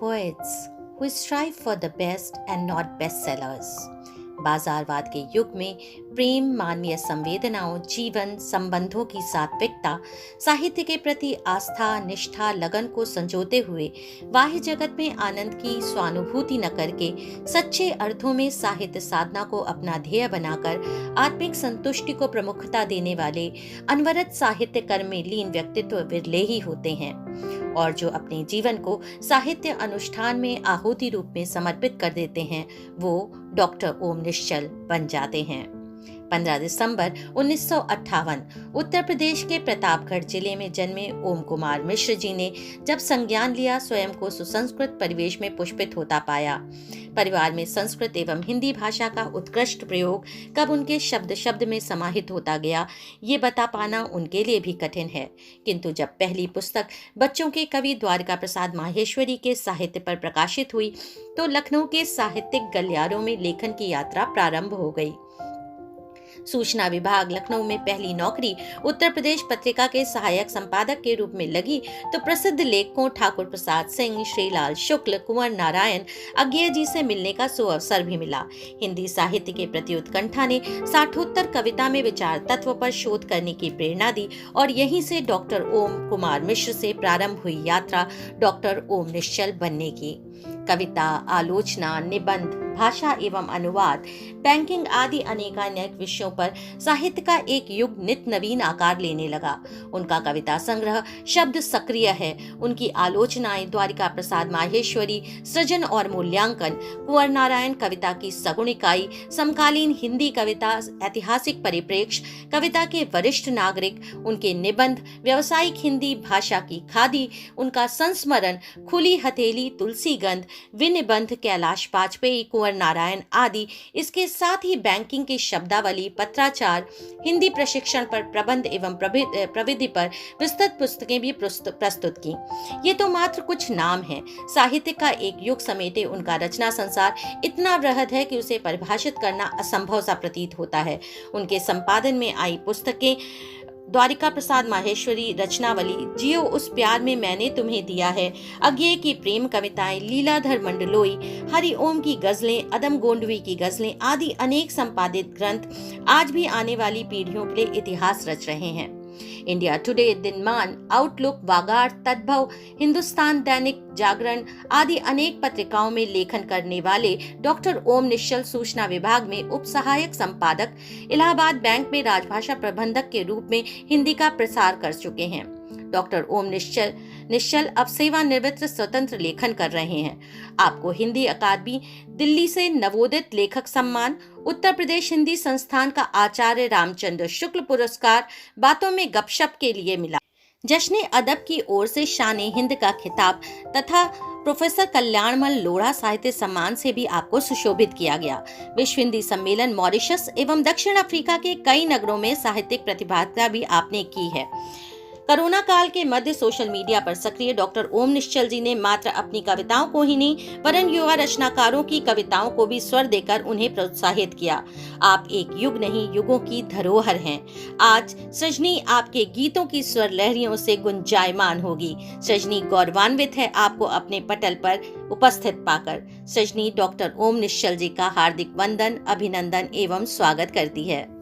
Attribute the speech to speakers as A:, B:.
A: poets who strive for the best and not bestsellers. बाजारवाद के युग में प्रेम, मानवीय संवेदनाओं, जीवन संबंधों की सात्विकता, साहित्य के प्रति आस्था, निष्ठा, लगन को संजोते हुए बाह्य जगत में आनंद की स्वानुभूति न करके सच्चे अर्थों में साहित्य साधना को अपना ध्येय बनाकर आत्मिक संतुष्टि को प्रमुखता देने वाले अनवरत साहित्य कर्म में लीन व्यक्तित्व विरले ही होते हैं, और जो अपने जीवन को साहित्य अनुष्ठान में आहुति रूप में समर्पित कर देते हैं वो डॉक्टर ओम निश्चल बन जाते हैं। 15 दिसंबर 1958 उत्तर प्रदेश के प्रतापगढ़ जिले में जन्मे ओम कुमार मिश्र जी ने जब संज्ञान लिया, स्वयं को सुसंस्कृत परिवेश में पुष्पित होता पाया। परिवार में संस्कृत एवं हिंदी भाषा का उत्कृष्ट प्रयोग कब उनके शब्द शब्द में समाहित होता गया, ये बता पाना उनके लिए भी कठिन है। किंतु जब पहली पुस्तक बच्चों के कवि द्वारिका प्रसाद माहेश्वरी के साहित्य पर प्रकाशित हुई तो लखनऊ के साहित्यिक गलियारों में लेखन की यात्रा प्रारंभ हो गई। सूचना विभाग लखनऊ में पहली नौकरी उत्तर प्रदेश पत्रिका के सहायक संपादक के रूप में लगी तो प्रसिद्ध लेखकों ठाकुर प्रसाद सिंह, श्रीलाल शुक्ल, कुंवर नारायण अज्ञेय जी से मिलने का सुअवसर भी मिला। हिंदी साहित्य के प्रति उत्कंठा ने साठोत्तर कविता में विचार तत्व पर शोध करने की प्रेरणा दी और यहीं से डॉक्टर ओम कुमार मिश्र से प्रारंभ हुई यात्रा डॉक्टर ओम निश्चल बनने की। कविता, आलोचना, निबंध, भाषा एवं अनुवाद, बैंकिंग आदि अनेकानेक विषयों पर साहित्य का एक युग नित नवीन आकार लेने लगा। उनका कविता संग्रह शब्द सक्रिय है। उनकी आलोचनाएं द्वारिका प्रसाद माहेश्वरी, सृजन और मूल्यांकन, कुंवर नारायण कविता की सगुण इकाई, समकालीन हिंदी कविता, ऐतिहासिक परिप्रेक्ष्य, कविता के वरिष्ठ नागरिक, उनके निबंध, व्यावसायिक हिंदी भाषा की खादी, उनका संस्मरण, खुली हथेली, तुलसीगंध, विनिबंध, कैलाश वाजपेयी, कुंवर नारायण आदि, इसके साथ ही बैंकिंग की शब्दावली, पत्राचार, हिंदी प्रशिक्षण पर प्रबंध एवं प्रविधि पर विस्तृत पुस्तकें भी प्रस्तुत की। ये तो मात्र कुछ नाम हैं। साहित्य का एक युग समेटे उनका रचना संसार इतना वृहद है कि उसे परिभाषित करना असंभव सा प्रतीत होता है। उनके संपादन में आई पुस्तकें द्वारिका प्रसाद माहेश्वरी रचनावली, जियो उस प्यार में मैंने तुम्हें दिया है, अज्ञेय की प्रेम कविताएं, लीलाधर मंडलोई, हरि ओम की गजलें, अदम गोंडवी की गजलें आदि अनेक संपादित ग्रंथ आज भी आने वाली पीढ़ियों के लिए इतिहास रच रहे हैं। इंडिया टुडे, दिनमान, आउटलुक, वागाड़, तद्भव, हिंदुस्तान दैनिक, जागरण आदि अनेक पत्रिकाओं में लेखन करने वाले डॉक्टर ओम निश्चल सूचना विभाग में उप सहायक संपादक, इलाहाबाद बैंक में राजभाषा प्रबंधक के रूप में हिंदी का प्रसार कर चुके हैं। डॉक्टर ओम निश्चल अब सेवानिवृत्त स्वतंत्र लेखन कर रहे हैं। आपको हिंदी अकादमी दिल्ली से नवोदित लेखक सम्मान, उत्तर प्रदेश हिंदी संस्थान का आचार्य रामचंद्र शुक्ल पुरस्कार बातों में गपशप के लिए मिला। जश्न अदब की ओर से शान-ए हिंद का खिताब तथा प्रोफेसर कल्याणमल लोढ़ा साहित्य सम्मान से भी आपको सुशोभित किया गया। विश्व हिंदी सम्मेलन मॉरिशस एवं दक्षिण अफ्रीका के कई नगरों में साहित्यिक प्रतिभागिता भी आपने की है। कोरोना काल के मध्य सोशल मीडिया पर सक्रिय डॉक्टर ओम निश्चल जी ने मात्र अपनी कविताओं को ही नहीं वरन युवा रचनाकारों की कविताओं को भी स्वर देकर उन्हें प्रोत्साहित किया। आप एक युग नहीं युगों की धरोहर हैं। आज सृजनी आपके गीतों की स्वर लहरियों से गुंजायमान होगी। सृजनी गौरवान्वित है आपको अपने पटल पर उपस्थित पाकर। सृजनी डॉक्टर ओम निश्चल जी का हार्दिक वंदन, अभिनंदन एवं स्वागत करती है।